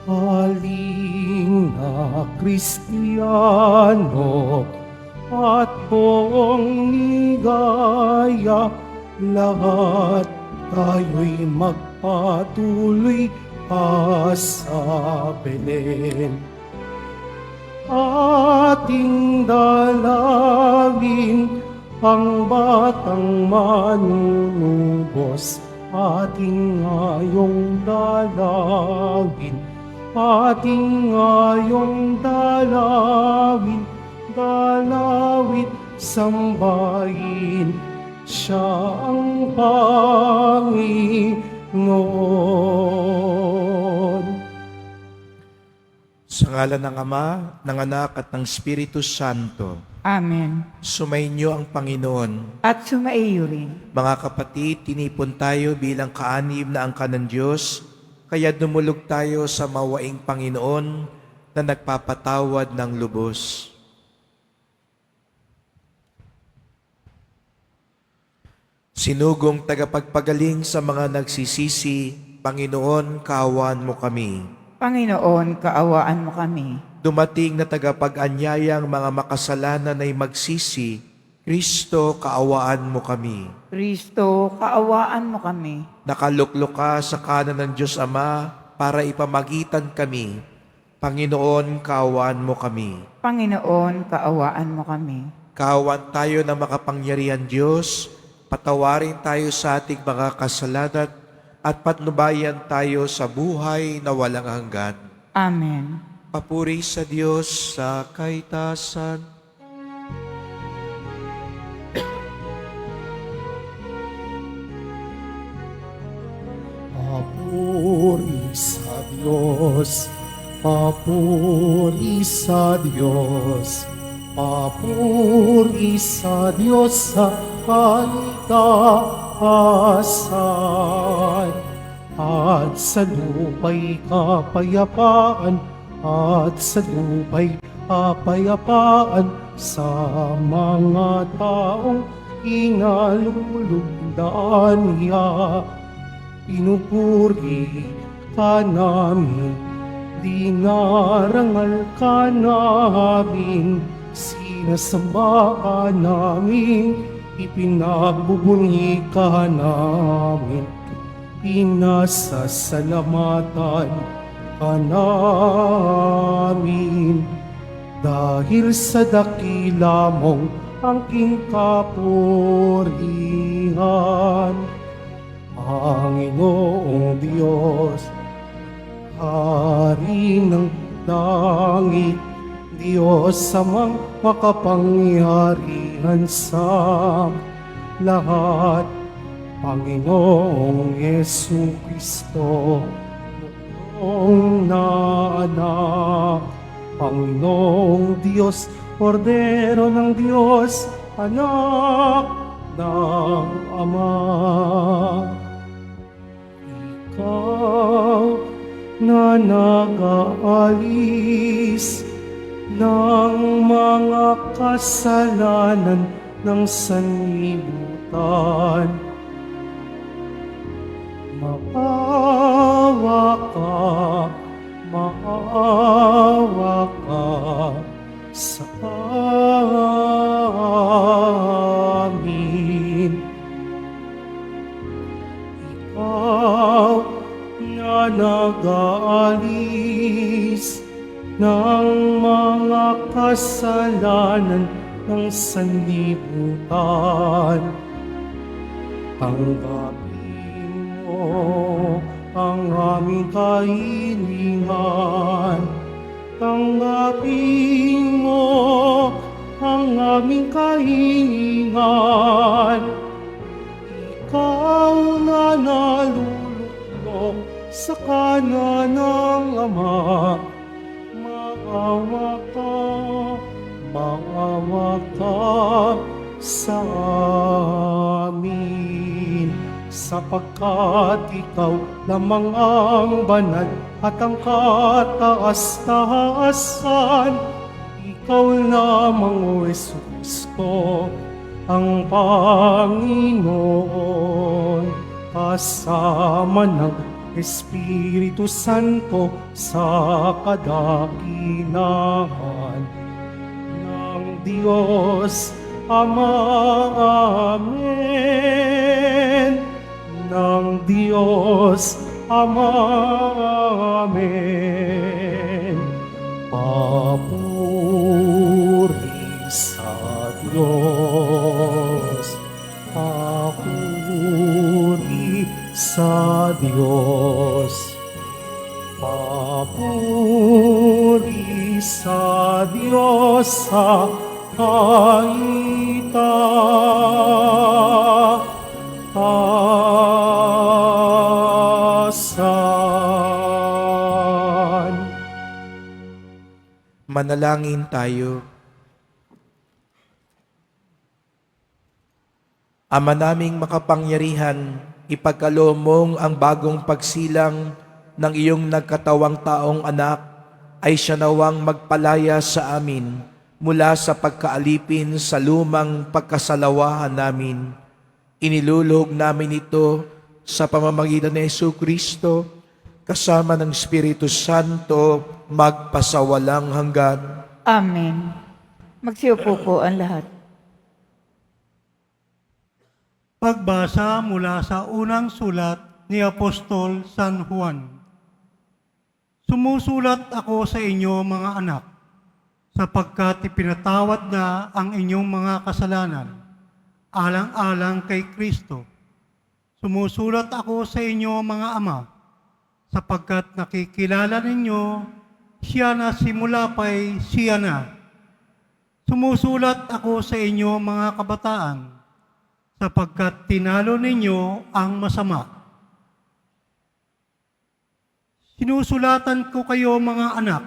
Halina Kristiyano at buong ligaya, lahat tayo'y magpatuloy pa sa Belen. Ating dalangin ang batang manunubos, ating ngayong dalangin, ating ngayong dalangin, dalawit sambahin, siya ang Panginoon. Sa ngalan ng Ama, ng Anak at ng Espiritu Santo. Amen. Sumainyo ang Panginoon. At sumaiyo rin. Mga kapatid, tinipon tayo bilang kaanib na angkan ng Diyos, kaya dumulog tayo sa mawaing Panginoon na nagpapatawad ng lubos. Sinugong tagapagpagaling sa mga nagsisisi, Panginoon, kaawaan mo kami. Panginoon, kaawaan mo kami. Dumating na tagapag-anyayang mga makasalanan ay magsisi, Kristo, kaawaan mo kami. Kristo, kaawaan mo kami. Nakaluklok ka sa kanan ng Diyos Ama para ipamagitan kami. Panginoon, kaawaan mo kami. Panginoon, kaawaan mo kami. Kaawaan tayo ng makapangyarihan Diyos, patawarin tayo sa ating mga kasalanan at patnubayan tayo sa buhay na walang hanggan. Amen. Papuri sa Diyos sa kaitasan. Papuri sa Diyos, papuri sa Diyos, papuri sa Diyos sa kaligtasan. At sa lupa'y kapayapaan, at sa lupa'y kapayapaan sa mga taong inalulugdan niya. Pinupuri ka namin, dinarangal ka namin, sinasamba ka namin, ipinagbubunyi ka namin, pinasasalamatan ka namin. Dahil sa dakila mong angking kapurihan, Panginoong Diyos, Hari ng langit, Diyos amang makapangyarihan sa lahat, Panginoong Yesu Kristo, Panginoong na anak, Panginoong Diyos, Kordero ng Diyos, anak ng Ama. Ikaw na nag-aalis ng mga kasalanan ng sanlibutan, maawa ka sa amin. Ikaw na nag-aalis ng mga kasalanan ng sanlibutan, tanggapin mo ang aming kahilingan. Tanggapin mo ang aming kahilingan. Ikaw na naluluklok sa kanan ng Ama, maawa ka sa amin, sapagkat ikaw lamang ang banal at ang kataas-taasan. Ikaw lamang, O Hesus Kristo, ang Panginoon, kasama ng Espiritu Santo sa kadakilaan ng Diyos Ama. Amen. Ng Diyos Ama. Amen. Papuri sa Diyos. Papuri sa Diyos. Papuri sa Diyos sa kaitaasan. Manalangin tayo. Ama naming makapangyarihan, ipagkaloob mong ang bagong pagsilang ng iyong nagkatawang taong anak ay siya nawang magpalaya sa amin mula sa pagkaalipin sa lumang pagkasalawahan namin. Inilulog namin ito sa pamamagitan ni Jesucristo kasama ng Espiritu Santo magpasawalang hanggan. Amen. Magsiupo po ang lahat. Pagbasa mula sa unang sulat ni Apostol San Juan. Sumusulat ako sa inyo, mga anak, sapagkat ipinatawad na ang inyong mga kasalanan, alang-alang kay Kristo. Sumusulat ako sa inyo, mga ama, sapagkat nakikilala ninyo siya na simula pa'y siya na. Sumusulat ako sa inyo, mga kabataan, sapagkat tinalo ninyo ang masama. Sinusulatan ko kayo, mga anak,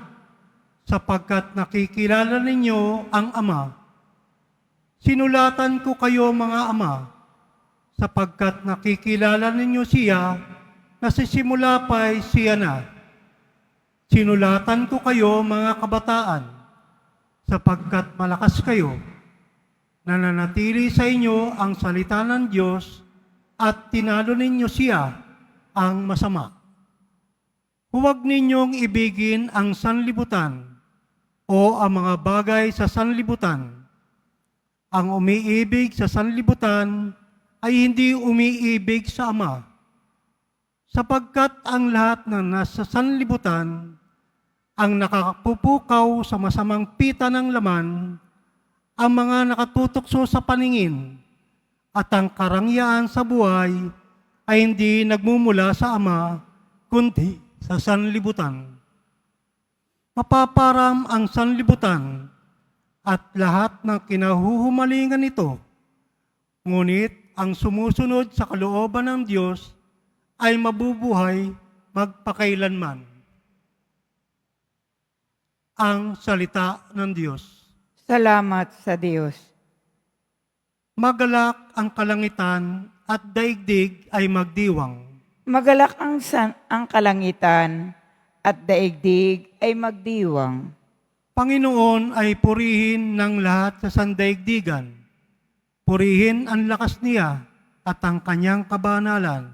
sapagkat nakikilala ninyo ang Ama. Sinulatan ko kayo, mga ama, sapagkat nakikilala ninyo siya na sa simula pa'y siya na. Sinulatan ko kayo, mga kabataan, sapagkat malakas kayo, nananatili sa inyo ang salita ng Diyos at tinalo ninyo siya ang masama. Huwag ninyong ibigin ang sanlibutan o ang mga bagay sa sanlibutan. Ang umiibig sa sanlibutan ay hindi umiibig sa Ama, sapagkat ang lahat na nasa sanlibutan ang nakapupukaw sa masamang pita ng laman, ang mga nakatutokso sa paningin, at ang karangyaan sa buhay ay hindi nagmumula sa Ama, kundi sa sanlibutan. Mapaparam ang sanlibutan at lahat ng kinahuhumalingan nito, ngunit ang sumusunod sa kalooban ng Diyos ay mabubuhay magpakailanman. Ang salita ng Diyos. Salamat sa Diyos. Magalak ang kalangitan at daigdig ay magdiwang. Magalak ang kalangitan at daigdig ay magdiwang. Panginoon ay purihin ng lahat sa sandaigdigan. Purihin ang lakas niya at ang kanyang kabanalan.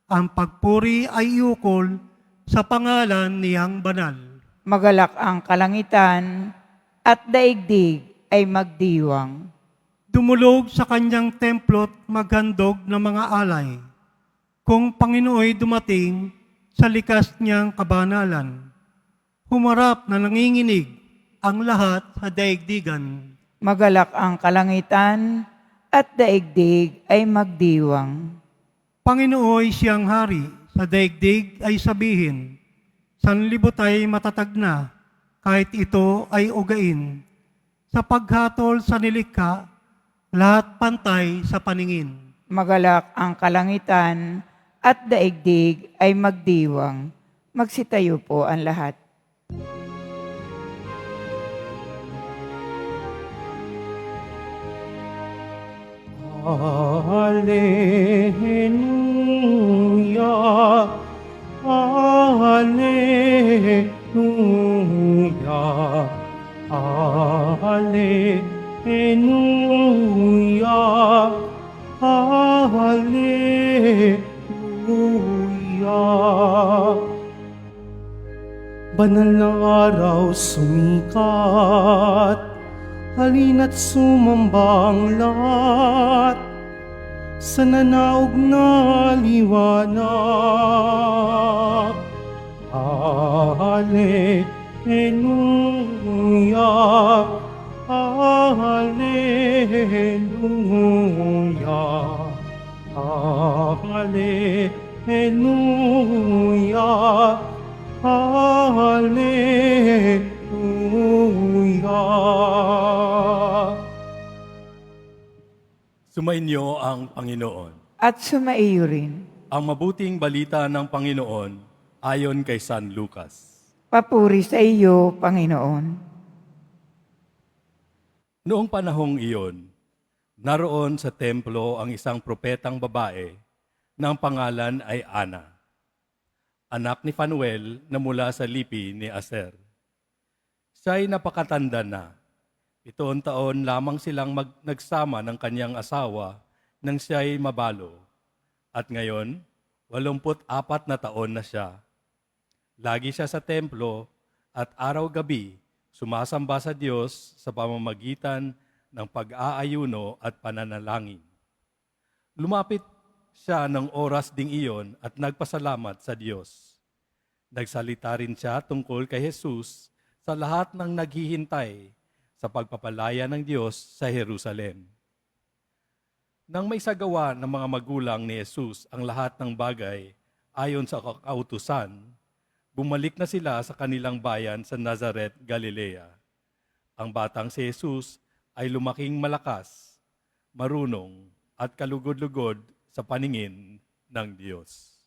Ang pagpuri ay iukol sa pangalan niyang banal. Magalak ang kalangitan at daigdig ay magdiwang. Dumulog sa kanyang templo't maghandog ng mga alay. Kung Panginooy dumating sa likas niyang kabanalan, humarap na nanginginig ang lahat sa daigdigan. Magalak ang kalangitan at daigdig ay magdiwang. Panginooy siyang hari, sa daigdig ay sabihin, sanlibot ay matatag na, kahit ito ay ugain. Sa paghatol sa nilikha, lahat pantay sa paningin. Magalak ang kalangitan at daigdig ay magdiwang. Magsitayo po ang lahat. Alleluia, Alleluia, Alleluia, Alleluia. banal na araw sumikat, halina't sumamba ang lahat sa nanaog na liwanag. Alleluia, Alleluia, Alleluia, Alleluia. Sumainyo ang Panginoon. At sumaiyo rin. Ang mabuting balita ng Panginoon ayon kay San Lucas. Papuri sa iyo, Panginoon. Noong panahong iyon, naroon sa templo ang isang propetang babae na ang pangalan ay Ana, anak ni Fanuel na mula sa lipi ni Aser. Siya'y napakatanda na. 7 taon lamang silang nagsama ng kanyang asawa nang siya'y mabalo. At ngayon, 84 na taon na siya. Lagi siya sa templo at araw-gabi sumasamba sa Diyos sa pamamagitan ng pag-aayuno at pananalangin. Lumapit siya ng oras ding iyon at nagpasalamat sa Diyos. Nagsalita rin siya tungkol kay Jesus sa lahat ng naghihintay sa pagpapalaya ng Diyos sa Jerusalem. Nang may sagawa ng mga magulang ni Jesus ang lahat ng bagay ayon sa kautusan, bumalik na sila sa kanilang bayan sa Nazaret, Galilea. Ang batang si Jesus ay lumaking malakas, marunong at kalugod-lugod sa paningin ng Diyos.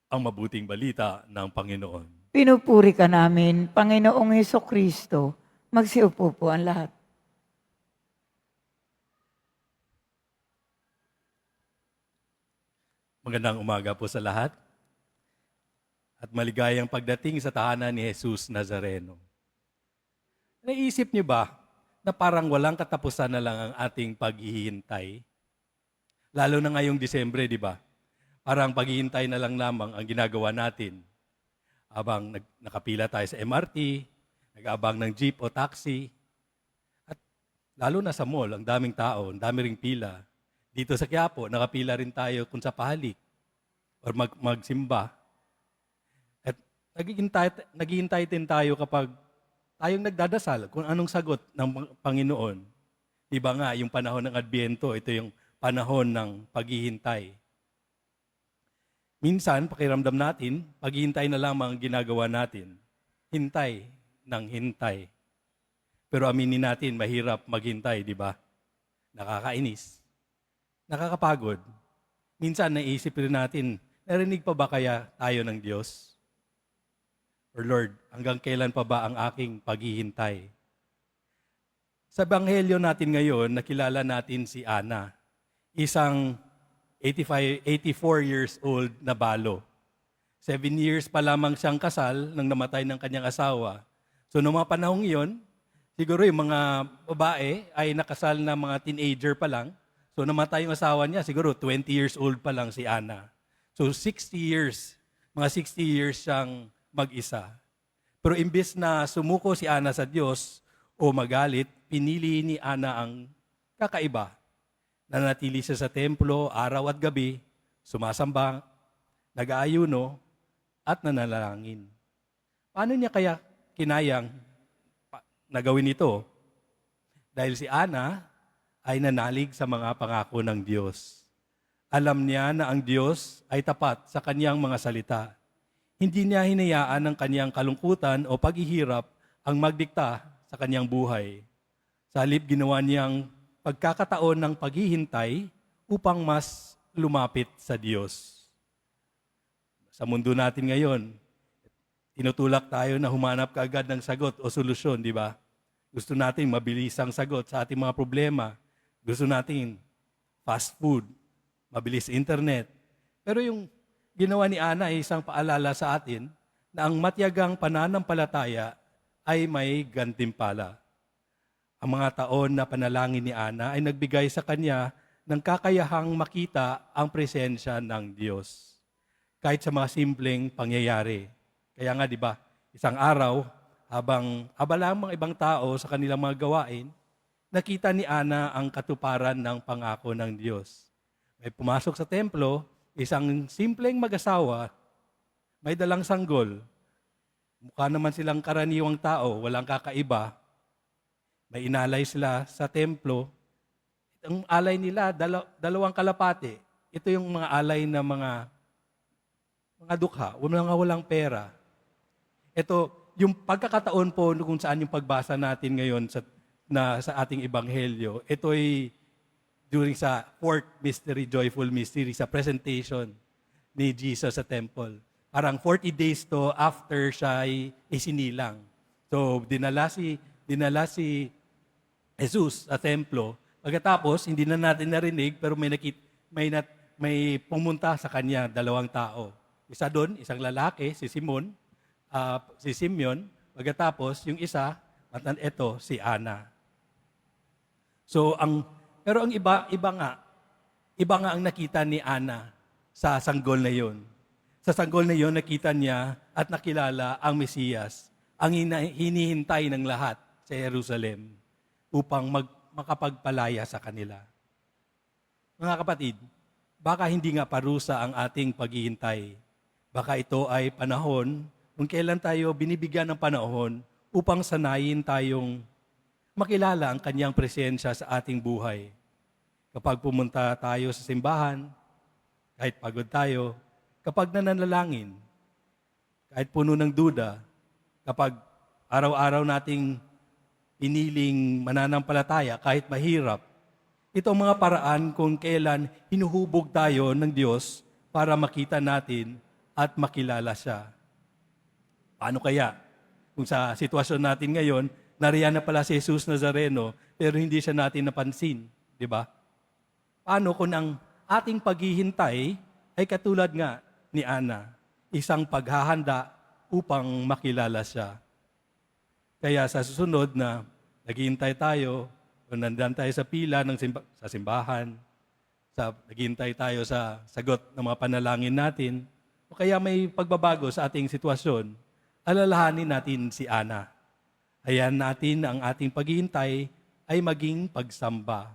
Ang mabuting balita ng Panginoon. Pinupuri ka namin, Panginoong Hesukristo. Magsiupo po ang lahat. Magandang umaga po sa lahat at maligayang pagdating sa tahanan ni Jesus Nazareno. Naisip niyo ba na parang walang katapusan na lang ang ating paghihintay? Lalo na ngayong Disyembre, di ba? Parang paghihintay na lang lamang ang ginagawa natin. Habang nakapila tayo sa MRT, nag-aabang ng jeep o taxi, at lalo na sa mall, ang daming tao, ang dami ring pila. Dito sa Quiapo, nakapila rin tayo kung sa pahalik or magsimba. At naghihintay din tayo kapag tayong nagdadasal kung anong sagot ng Panginoon. Di ba nga, yung panahon ng Adbyento, ito yung panahon ng paghihintay. Minsan, pakiramdam natin, paghihintay na lamang ang ginagawa natin. Hintay ng hintay. Pero aminin natin, mahirap maghintay, di ba? Nakakainis. Nakakapagod. Minsan, naisip rin natin, narinig pa ba kaya tayo ng Diyos? Or Lord, hanggang kailan pa ba ang aking paghihintay? Sa Ebanghelyo natin ngayon, nakilala natin si Ana, isang 84 years old na balo. 7 years pa lamang siyang kasal nang namatay ng kanyang asawa. So noong mga panahong iyon, siguro yung mga babae ay nakasal na mga teenager pa lang. So namatay yung asawa niya, siguro 20 years old pa lang si Ana. So 60 years, mga 60 years siyang mag-isa. Pero imbes na sumuko si Ana sa Diyos o magalit, pinili ni Ana ang kakaiba. Nanatili siya sa templo araw at gabi, sumasamba, nag-aayuno, at nanalangin. Paano niya kaya kinayang nagawin ito? Dahil si Ana ay nanalig sa mga pangako ng Diyos. Alam niya na ang Diyos ay tapat sa kanyang mga salita. Hindi niya hinayaan ang kanyang kalungkutan o paghihirap ang magdikta sa kanyang buhay. Sa halip ginawa niyang pagkakataon ng paghihintay upang mas lumapit sa Diyos. Sa mundo natin ngayon, tinutulak tayo na humanap kaagad ng sagot o solusyon, di ba? Gusto natin mabilisang sagot sa ating mga problema. Gusto natin fast food, mabilis internet. Pero yung ginawa ni Ana ay isang paalala sa atin na ang matiyagang pananampalataya ay may gantimpala. Ang mga taon na panalangin ni Ana ay nagbigay sa kanya ng kakayahang makita ang presensya ng Diyos. kahit sa mga simpleng pangyayari. Kaya nga, di ba, isang araw, habang abala ang mga ibang tao sa kanilang mga gawain, nakita ni Ana ang katuparan ng pangako ng Diyos. May pumasok sa templo, isang simpleng mag-asawa, may dalang sanggol. Mukha naman silang karaniwang tao, walang kakaiba. May inalay sila sa templo. Ang alay nila, dalawang kalapate. Ito yung mga alay na mga dukha, walang pera. Ito, yung pagkakataon po kung saan yung pagbasa natin ngayon sa ating ebanghelyo, ito ay during sa fourth mystery, joyful mystery, sa presentation ni Jesus sa temple. Parang 40 days to after siya ay isinilang. So, dinala si Jesus sa templo. Pagkatapos, hindi na natin narinig, pero may pumunta sa kanya, 2 tao. Isa doon, isang lalaki, si Simeon. Pagkatapos, yung isa, at ito, si Ana. So, pero ang iba nga ang nakita ni Ana sa sanggol na yon. Sa sanggol na yon, nakita niya at nakilala ang Mesiyas, ang hinihintay ng lahat sa Jerusalem upang makapagpalaya sa kanila. Mga kapatid, baka hindi nga parusa ang ating paghihintay. Baka ito ay panahon kung kailan tayo binibigyan ng panahon upang sanayin tayong makilala ang kanyang presensya sa ating buhay. Kapag pumunta tayo sa simbahan, kahit pagod tayo, kapag nananalangin, kahit puno ng duda, kapag araw-araw nating piniling mananampalataya kahit mahirap, ito ang mga paraan kung kailan hinuhubog tayo ng Diyos para makita natin at makilala siya. Paano kaya? Kung sa sitwasyon natin ngayon, nariyan na pala si Jesus Nazareno, pero hindi siya natin napansin. Di ba? Paano kung ang ating paghihintay ay katulad nga ni Ana, isang paghahanda upang makilala siya. Kaya sa susunod na naghihintay tayo, o nandan tayo sa pila sa simbahan, naghihintay tayo sa sagot ng mga panalangin natin, o kaya may pagbabago sa ating sitwasyon, alalahanin natin si Ana. Hayaan natin ang ating paghihintay ay maging pagsamba.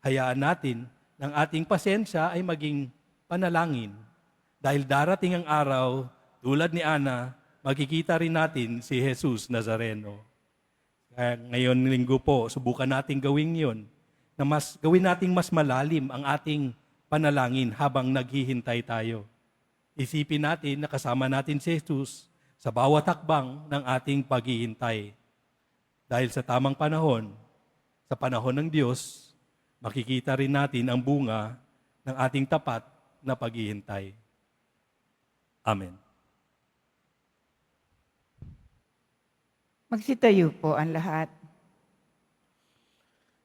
Hayaan natin ng ating pasensya ay maging panalangin. Dahil darating ang araw, tulad ni Ana, makikita rin natin si Jesus Nazareno. Kaya ngayon linggo po, subukan natin gawin yon, na gawin nating mas malalim ang ating panalangin habang naghihintay tayo. Isipin natin na kasama natin si Jesus sa bawat hakbang ng ating paghihintay. Dahil sa tamang panahon, sa panahon ng Diyos, makikita rin natin ang bunga ng ating tapat na paghihintay. Amen. Magsitayo po ang lahat.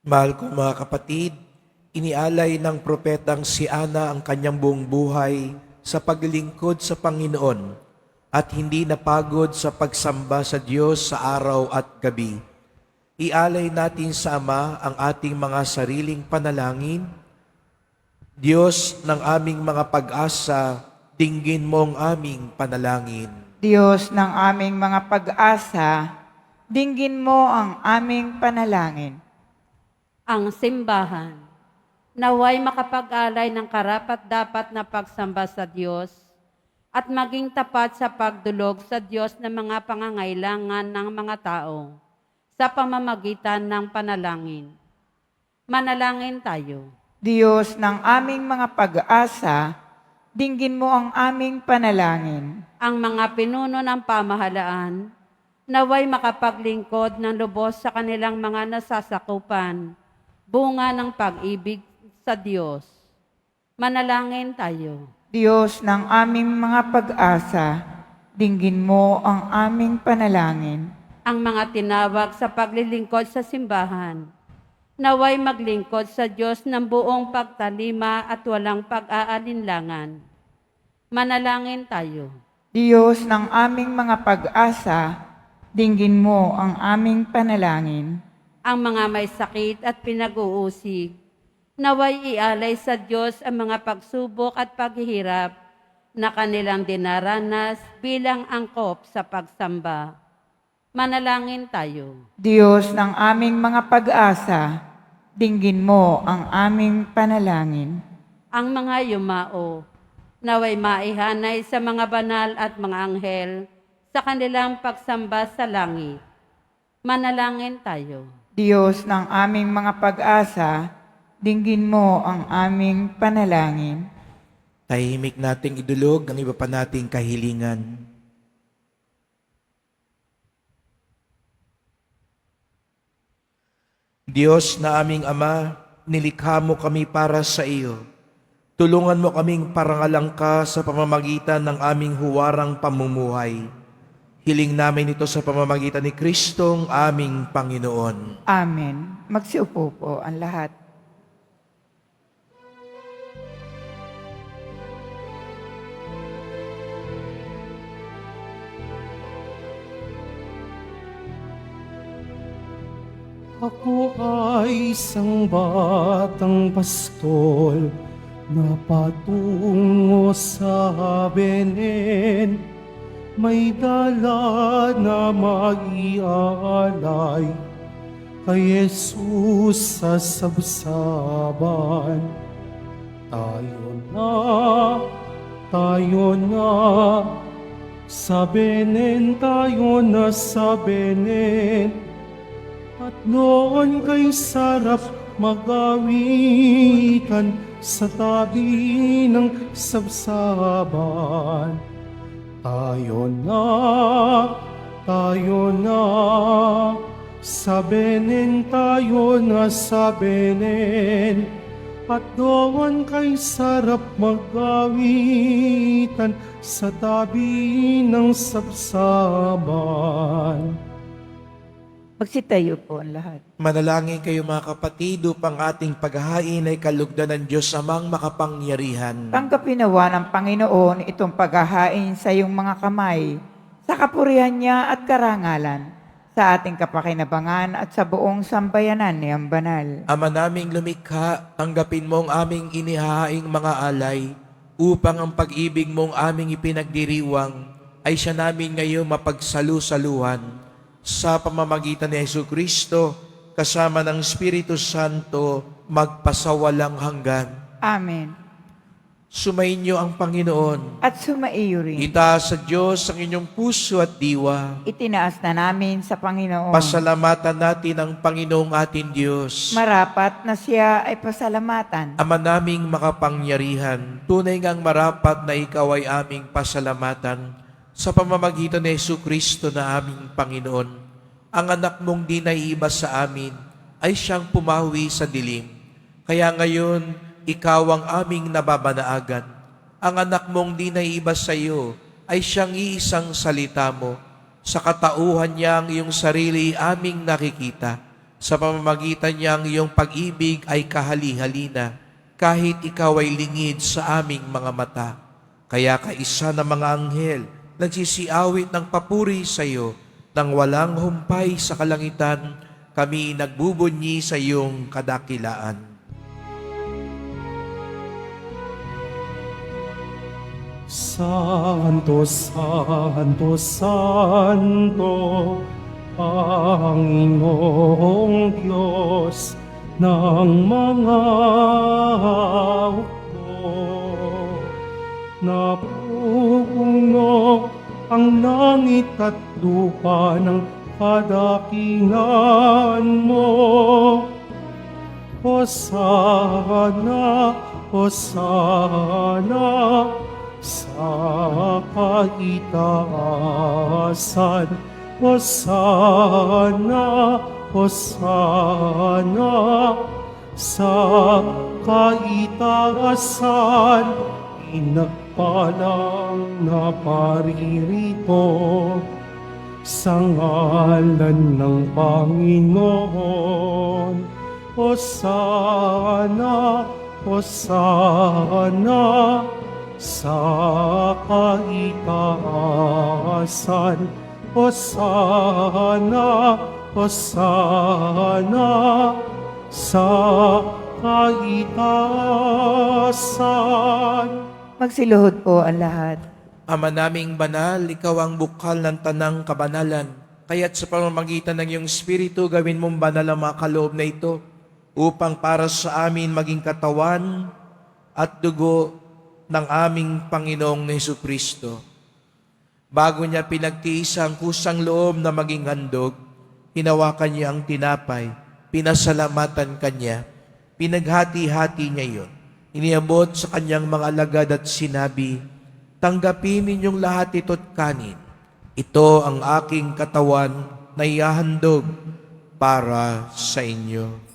Mahal kong mga kapatid, inialay ng propetang si Ana ang kanyang buong buhay sa paglilingkod sa Panginoon at hindi napagod sa pagsamba sa Diyos sa araw at gabi. Ialay natin sa Ama ang ating mga sariling panalangin. Diyos ng aming mga pag-asa, dinggin mo ang aming panalangin. Diyos ng aming mga pag-asa, dinggin mo ang aming panalangin. Ang simbahan, naway makapag-alay ng karapat-dapat na pagsamba sa Diyos at maging tapat sa pagdulog sa Diyos ng mga pangangailangan ng mga tao sa pamamagitan ng panalangin. Manalangin tayo. Diyos ng aming mga pag-asa, dinggin mo ang aming panalangin. Ang mga pinuno ng pamahalaan, naway makapaglingkod ng lubos sa kanilang mga nasasakupan, bunga ng pag-ibig sa Diyos. Manalangin tayo. Diyos ng aming mga pag-asa, dinggin mo ang aming panalangin. Ang mga tinawag sa paglilingkod sa simbahan, naway maglingkod sa Diyos ng buong pagtalima at walang pag-aalinlangan. Manalangin tayo. Diyos ng aming mga pag-asa, dinggin mo ang aming panalangin. Ang mga may sakit at pinag-uusig, naway ialay sa Diyos ang mga pagsubok at paghihirap na kanilang dinaranas bilang angkop sa pagsamba. Manalangin tayo. Diyos ng aming mga pag-asa, dinggin mo ang aming panalangin. Ang mga yumao, naway maihanay sa mga banal at mga anghel sa kanilang pagsamba sa langit. Manalangin tayo. Diyos ng aming mga pag-asa, dinggin mo ang aming panalangin. Tahimik nating idulog ang iba pa nating kahilingan. Diyos na aming Ama, nilikha mo kami para sa iyo. Tulungan mo kaming parangalang ka sa pamamagitan ng aming huwarang pamumuhay. Hiling namin ito sa pamamagitan ni Kristong aming Panginoon. Amen. Magsiupo po ang lahat. Ako ay isang batang pastol na patungo sa Benen. May dala na maiaalay kay Jesus sa sabsaban. Tayo na, sa Benen, tayo na sa Benen. At noon kay sarap magawitan sa tabi ng sabsaban. Tayo na, sa Benen, tayo na sa Benen. At doon kay sarap magawitan sa tabi ng sabsaban. Magsitayo po ang lahat. Manalangin kayo mga kapatid upang ating paghahain ay kalugdan ng Diyos amang makapangyarihan. Tanggapin nawa ng Panginoon itong paghahain sa iyong mga kamay, sa kapurihan niya at karangalan, sa ating kapakinabangan at sa buong sambayanan niyang banal. Ama naming lumikha, tanggapin mo ang aming inihahaing mga alay, upang ang pag-ibig mong aming ipinagdiriwang ay siya namin ngayon mapagsalu-saluhan. Sa pamamagitan ni Jesucristo, kasama ng Espiritu Santo, magpasawalang hanggan. Amen. Sumainyo ang Panginoon. At sumaiyo rin. Itaas sa Diyos ang inyong puso at diwa. Itinaas na namin sa Panginoon. Pasalamatan natin ang Panginoong ating Diyos. Marapat na siya ay pasalamatan. Ama naming makapangyarihan, tunay ngang marapat na ikaw ay aming pasalamatan sa pamamagitan ni Jesucristo na aming Panginoon. Ang anak mong di naiiba sa amin ay siyang pumawi sa dilim. Kaya ngayon, ikaw ang aming nababanaagan. Ang anak mong di naiiba sa iyo ay siyang iisang salita mo. Sa katauhan niya ang iyong sarili aming nakikita. Sa pamamagitan niya ang iyong pag-ibig ay kahali-halina, kahit ikaw ay lingid sa aming mga mata. Kaya kaisa ng mga anghel, nagsisiawit ng papuri sa iyo, nang walang humpay sa kalangitan, kami nagbubunyi sa iyong kadakilaan. Santo, Santo, Santo, Panginoong Diyos ng mga hukbo. Napupuno ang langit at lupa ng kadakilan mo. Hosana, Hosana, sa kaitaasan. Hosana, Hosana, sa kaitaasan. Inagpalang na paririto sa ngalan ng Panginoon. Hosana, Hosana, sa kaitaasan. Hosana, Hosana, sa kaitaasan. Magsiluhod po ang lahat. Ama naming banal, ikaw ang bukal ng tanang kabanalan. Kaya't sa pamamagitan ng iyong Espiritu, gawin mong banal ang mga kaloob na ito upang para sa amin maging katawan at dugo ng aming Panginoong Hesukristo. Bago niya pinagtiis ang kusang loob na maging handog, hinawakan niya ang tinapay, pinasalamatan kanya, pinaghati-hati niya iyon. Iniabot sa kanyang mga alagad at sinabi, "Tanggapin ninyong lahat ito't kanin. Ito ang aking katawan na ihahandog para sa inyo."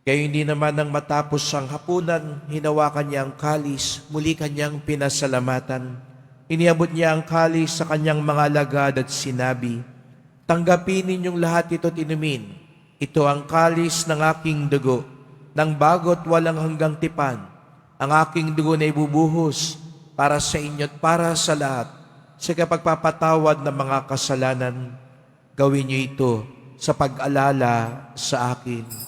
Gayon din naman nang matapos ang hapunan, hinawakan niya ang kalis, muli kanyang pinasalamatan. Iniabot niya ang kalis sa kanyang mga alagad at sinabi, "Tanggapin ninyong lahat ito't inumin. Ito ang kalis ng aking dugo, ng bago't walang hanggang tipan. Ang aking dugo na ibubuhos para sa inyo at para sa lahat, sa kapagpapatawad ng mga kasalanan. Gawin niyo ito sa pag-alala sa akin."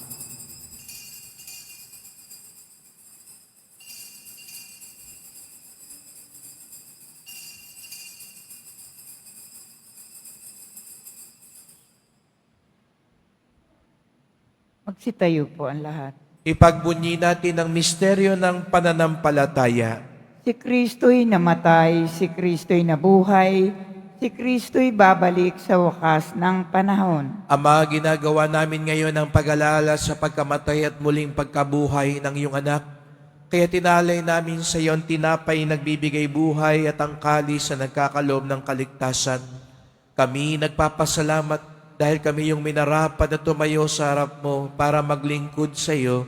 Magsitayo po ang lahat. Ipagbunyi natin ang misteryo ng pananampalataya. Si Kristo'y namatay, si Kristo'y nabuhay, si Kristo'y babalik sa wakas ng panahon. Ama, ginagawa namin ngayon ang pag-alala sa pagkamatay at muling pagkabuhay ng iyong anak. Kaya tinalay namin sa iyo ang tinapay nagbibigay buhay at ang kalis na nagkakaloob ng kaligtasan. Kami nagpapasalamat dahil kami yung minarapat na tumayo sa harap mo para maglingkod sa iyo.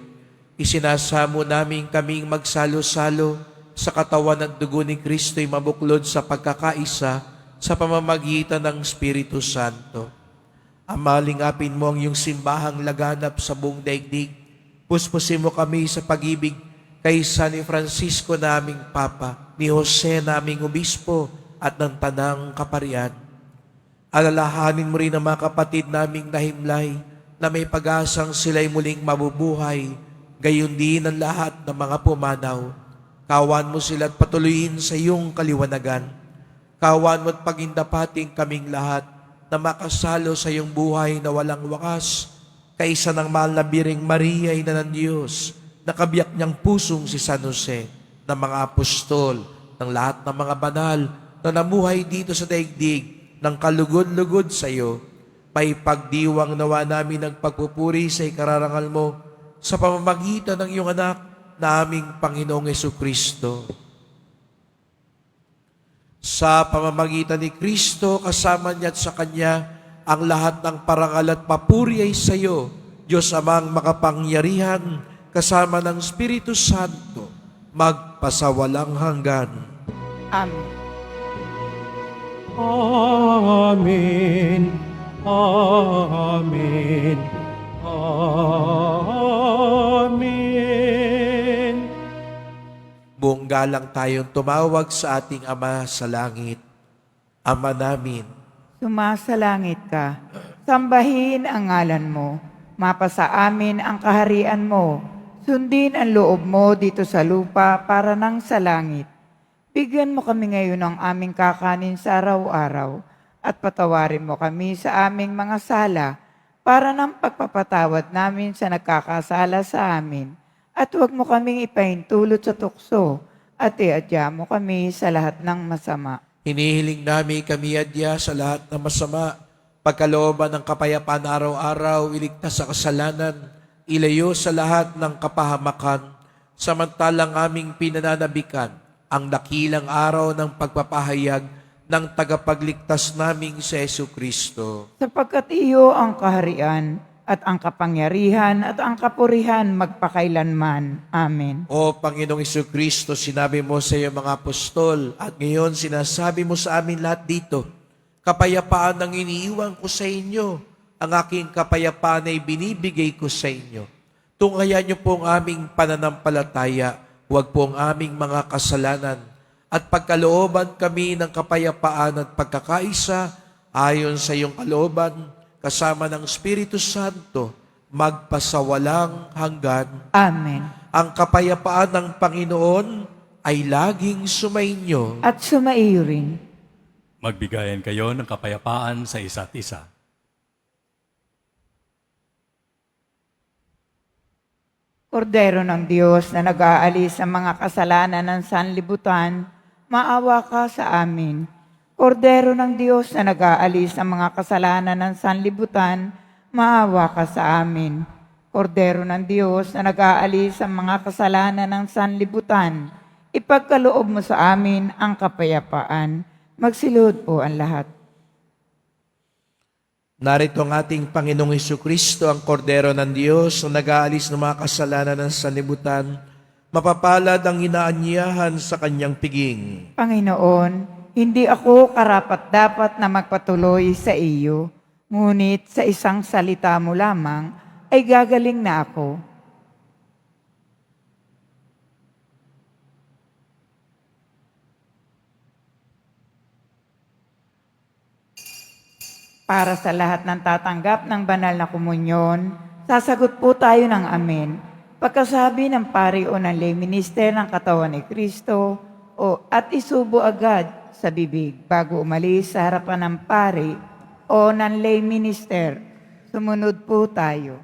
Isinasamo namin kaming magsalo-salo sa katawan at dugo ni Kristo'y mabuklod sa pagkakaisa sa pamamagitan ng Espiritu Santo. Ama, lingapin mo ang iyong simbahang laganap sa buong daigdig. Puspusin mo kami sa pag-ibig kay San Francisco naming Papa, ni Jose naming Obispo at ng Tanang Kaparian. Alalahanin mo rin ang mga kapatid naming nahimlay na may pag-asang sila'y muling mabubuhay, gayon din ang lahat ng mga pumanaw. Kawan mo sila at patuloyin sa iyong kaliwanagan. Kawan mo at pagindapating kaming lahat na makasalo sa iyong buhay na walang wakas, kaisa ng mahal na Biring Maria, Ina ng Diyos, na kabiyak niyang pusong si San Jose, ng mga apostol, ng lahat ng mga banal na namuhay dito sa daigdig, ng kalugod-lugod sa iyo, may pagdiwang nawa namin ng pagpupuri sa ikararangal mo sa pamamagitan ng iyong anak na aming Panginoong Hesukristo. Sa pamamagitan ni Kristo, kasama niya at sa Kanya, ang lahat ng parangal at papuri ay sa iyo, Diyos Amang makapangyarihan, kasama ng Espiritu Santo, magpasawalang hanggan. Amen. Amen. Amen. Amen. Buong galang tayong tumawag sa ating Ama sa langit. Ama namin, Sumasalangit ka, sambahin ang ngalan mo, mapasa amin ang kaharian mo, sundin ang loob mo dito sa lupa para nang sa langit. Bigyan mo kami ngayon ng aming kakanin sa araw-araw at patawarin mo kami sa aming mga sala para ng pagpapatawad namin sa nagkakasala sa amin. At huwag mo kaming ipahintulot sa tukso at iadya mo kami sa lahat ng masama. hinihiling namin kami adya sa lahat ng masama, pagkalooban ng kapayapaan araw-araw, iligtas sa kasalanan, ilayo sa lahat ng kapahamakan, samantalang aming pinananabikan ang dakilang araw ng pagpapahayag ng tagapagligtas naming si Jesucristo. Sapagkat iyo ang kaharian at ang kapangyarihan at ang kapurihan magpakailanman. Amen. O Panginoong Jesucristo, sinabi mo sa iyong mga apostol at ngayon sinasabi mo sa amin lahat dito, kapayapaan ang iniiwan ko sa inyo, ang aking kapayapaan ay binibigay ko sa inyo. Tunghayan niyo po ang aming pananampalataya, huwag po ang aming mga kasalanan, at pagkalooban kami ng kapayapaan at pagkakaisa ayon sa iyong kalooban, kasama ng Espiritu Santo, magpasawalang hanggan. Amen. Ang kapayapaan ng Panginoon ay laging sumainyo. At sumaiyo rin. Magbigayan kayo ng kapayapaan sa isa't isa. Kordero ng Diyos na nag-aalis sa mga kasalanan ng sanlibutan, maawa ka sa amin. Kordero ng Diyos na nag-aalis sa mga kasalanan ng sanlibutan, maawa ka sa amin. Kordero ng Diyos na nag-aalis sa mga kasalanan ng sanlibutan, ipagkaloob mo sa amin ang kapayapaan. Magsilod po ang lahat. Narito ang ating Panginoong Hesukristo, ang Kordero ng Diyos na nag-aalis ng mga kasalanan ng sanlibutan. Mapapalad ang inaanyahan sa kanyang piging. Panginoon, hindi ako karapat-dapat na magpatuloy sa iyo, ngunit sa isang salita mo lamang ay gagaling na ako. Para sa lahat ng tatanggap ng banal na komunyon, sasagot po tayo ng amen. Pagkasabi ng pari o ng lay minister ng katawan ni Kristo, at isubo agad sa bibig bago umalis sa harapan ng pari o ng lay minister. Sumunod po tayo.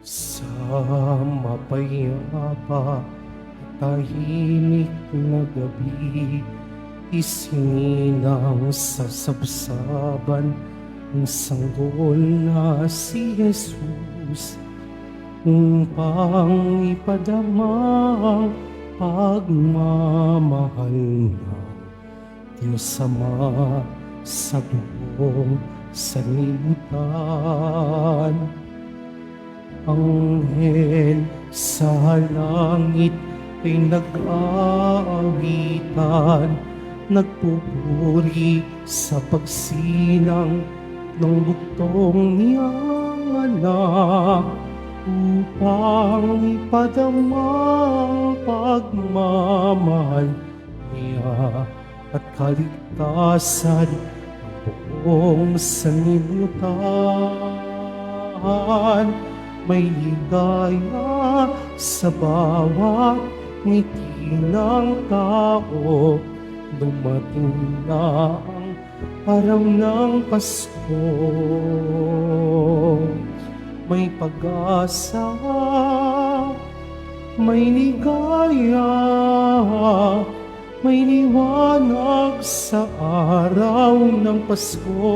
Sa mapayapa at tahimik na gabi, isininang sa sabsaban ang sanggol na si Jesus, upang ipadama ang pagmamahal ng Diyos Ama sa buong sanlibutan. Anghel sa langit ay nag-aawitan, nagpupuri sa pagsinang ng buktong niyang anak, upang ipadama ang pagmamahal niya at kaligtasan ng buong sanlibutan. May ligaya sa bawat ngiti ng tao, dumating na ang araw ng Pasko. May pag-asa, may ligaya, may liwanag sa araw ng Pasko.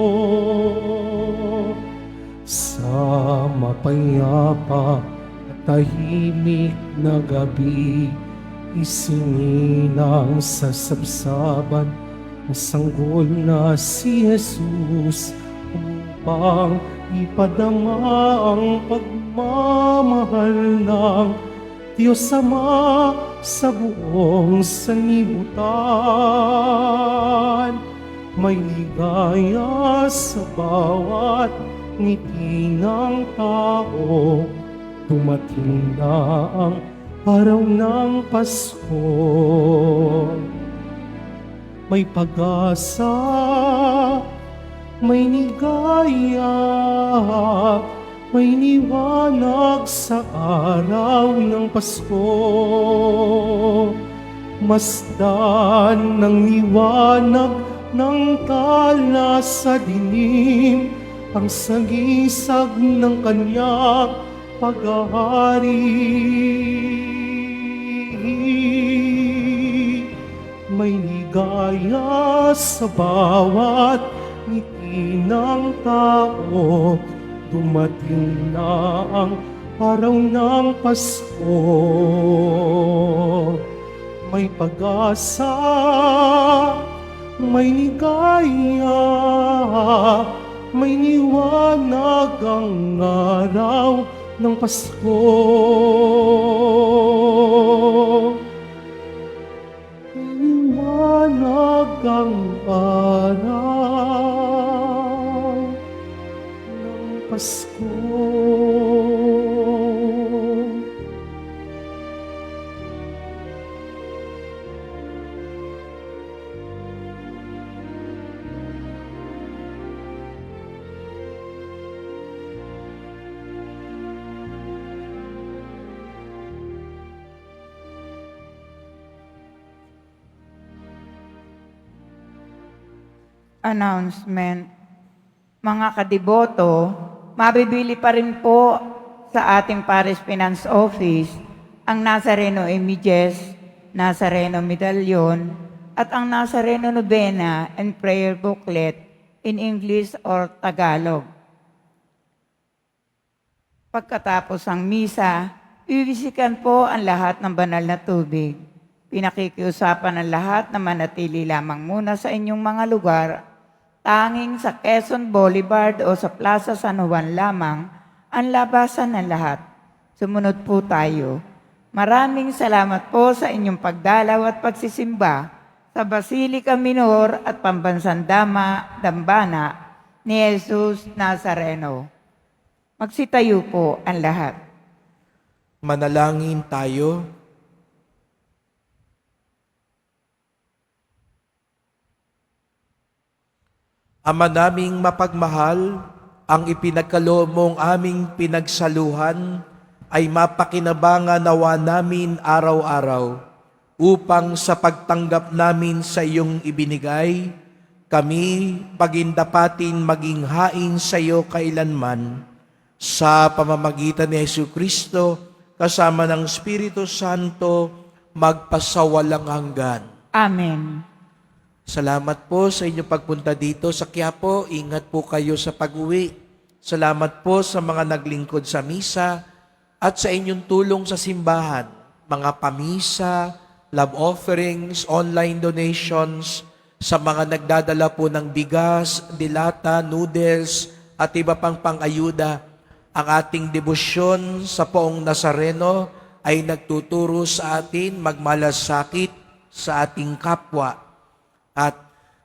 Sa mapayapa at tahimik na gabi, isininang sa sabsaban ang sanggol na si Jesus, upang ipadama ang pagmamahal ng Diyos Ama sa buong sanlibutan. May ligaya sa bawat ngiti ng tao, dumating na ang araw ng Pasko. May pag-asa, may ligaya, may liwanag sa araw ng Pasko. Masdan ng liwanag ng tala sa dilim, ang sagisag ng kanyang paghahari. May ligaya sa bawat ngiti ng tao, dumating na ang araw ng Pasko. May pag-asa, may ligaya, may liwanag ang araw ng Pasko. May liwanag ang araw ng Pasko. Announcement. Mga kadiboto, mabibili pa rin po sa ating Parish Finance Office ang Nazareno Images, Nazareno Medallion, at ang Nazareno Novena and Prayer Booklet in English or Tagalog. Pagkatapos ang misa, bibisikan po ang lahat ng banal na tubig. Pinakikiusapan ng lahat na manatili lamang muna sa inyong mga lugar. Tanging sa Quezon Boulevard o sa Plaza San Juan lamang ang labasan ng lahat. Sumunod po tayo. Maraming salamat po sa inyong pagdalaw at pagsisimba sa Basilica Minor at Pambansang Dambana ni Jesus Nazareno. Magsitayo po ang lahat. Manalangin tayo. Ama naming mapagmahal, ang ipinagkaloob mong aming pinagsaluhan ay mapakinabangan nawa namin araw-araw upang sa pagtanggap namin sa iyong ibinigay, kami pagindapatin maging hain sa iyo kailanman sa pamamagitan ni Jesucristo kasama ng Espiritu Santo magpasawalang hanggan. Amen. Salamat po sa inyong pagpunta dito sa Quiapo. Ingat po kayo sa pag-uwi. Salamat po sa mga naglingkod sa misa at sa inyong tulong sa simbahan. Mga pamisa, love offerings, online donations, sa mga nagdadala po ng bigas, dilata, noodles, at iba pang pang-ayuda. Ang ating debosyon sa Poong Nazareno ay nagtuturo sa atin magmalasakit sa ating kapwa. At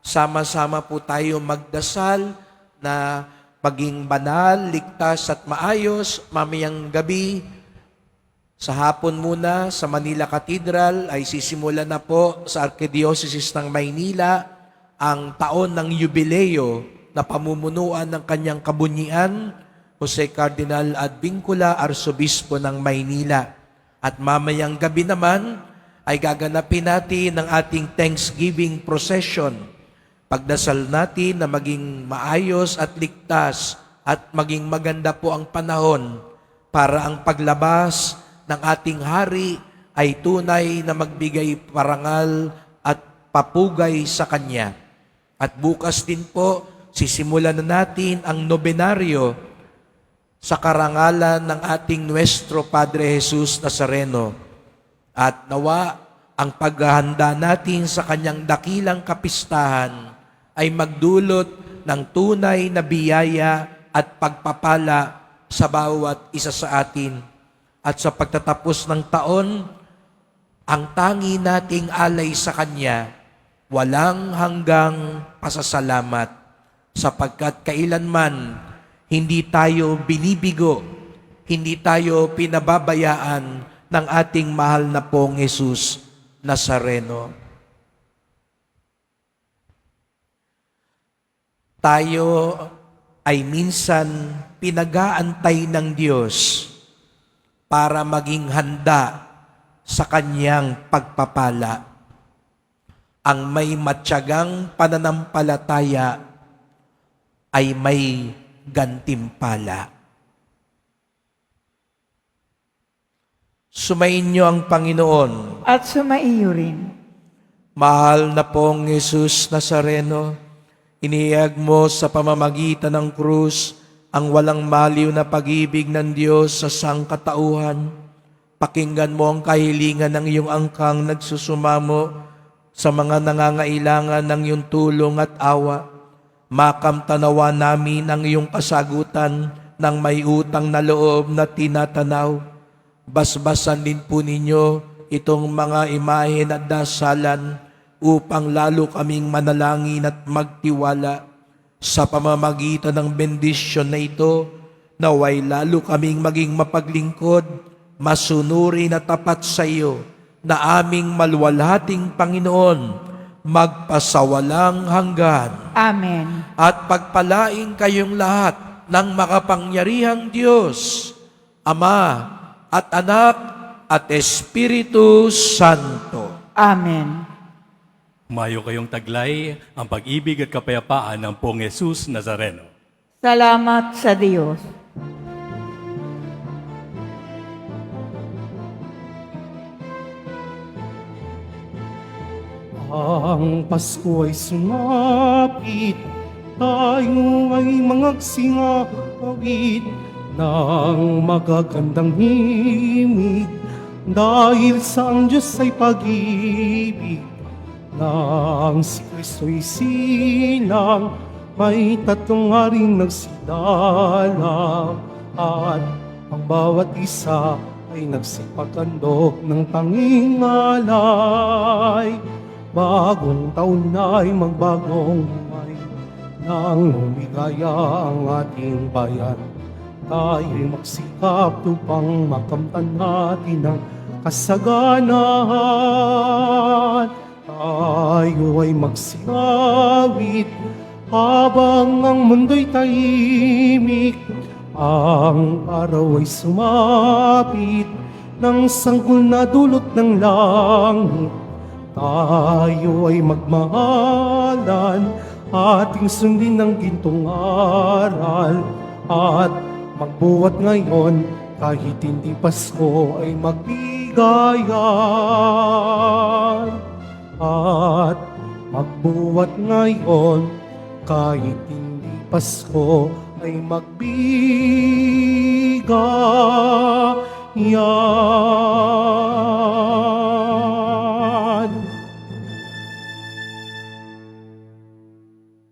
sama-sama po tayo magdasal na maging banal, ligtas at maayos. Mamayang gabi, sa hapon muna sa Manila Cathedral ay sisimulan na po sa Archdiocese ng Maynila ang taon ng jubileo na pamumunuan ng kanyang kabunyian, Jose Cardinal Advincula, Arsobispo ng Maynila. At mamayang gabi naman ay gaganapin natin ang ating Thanksgiving procession. Pagdasal natin na maging maayos at ligtas at maging maganda po ang panahon para ang paglabas ng ating hari ay tunay na magbigay parangal at papugay sa Kanya. At bukas din po, sisimulan na natin ang nobenaryo sa karangalan ng ating Nuestro Padre Jesus Nazareno. At nawa ang paghahanda natin sa kanyang dakilang kapistahan ay magdulot ng tunay na biyaya at pagpapala sa bawat isa sa atin. At sa pagtatapos ng taon, ang tangi nating alay sa Kanya, walang hanggang pasasalamat, sapagkat kailanman hindi tayo binibigo, hindi tayo pinababayaan ng ating mahal na pong Jesus Nazareno. Tayo ay minsan pinag-aantay ng Diyos para maging handa sa Kanyang pagpapala. Ang may matyagang pananampalataya ay may gantimpala. Sumainyo ang Panginoon. At sumaiyo rin. Mahal na pong Jesus Nazareno, inihayag mo sa pamamagitan ng krus ang walang maliw na pag-ibig ng Diyos sa sangkatauhan. Pakinggan mo ang kahilingan ng iyong angkang nagsusumamo sa mga nangangailangan ng iyong tulong at awa. Makamtanawa namin ang iyong kasagutan ng may utang na loob na tinatanaw. Basbasan din po ninyo itong mga imahen at dasalan upang lalo kaming manalangin at magtiwala. Sa pamamagitan ng bendisyon na ito, naway lalo kaming maging mapaglingkod, masunurin at tapat sa iyo, na aming maluwalhating Panginoon, magpasawalang hanggan. Amen. At pagpalain kayong lahat ng makapangyarihang Diyos, Ama at Anak at Espiritu Santo. Amen. Mayo kayong taglay ang pag-ibig at kapayapaan ng Poong Jesus Nazareno. Salamat sa Diyos. Ang Pasko ay sumapit, tayo ay mangagsingawit ng magagandang himig, dahil sa ang Diyos ay pag-ibig. Nang si Kristo'y silang, may tatlong haring nagsidala, at ang bawat isa ay nagsipaghandog ng tanging alay. Bagong taon na ay magbagong buhay, nang lumigaya ang ating bayan. Tayo'y magsikap upang makamtan natin ang kasaganahan. Tayo ay magsiawit habang ang mundo'y tahimik. Ang araw ay sumapit ng sanggol na dulot ng langit. Tayo ay magmahalan, ating sundin ng gintong aral, at magbuhat ngayon kahit hindi Pasko ay magbigayan. At magbuhat ngayon kahit hindi Pasko ay magbigayan.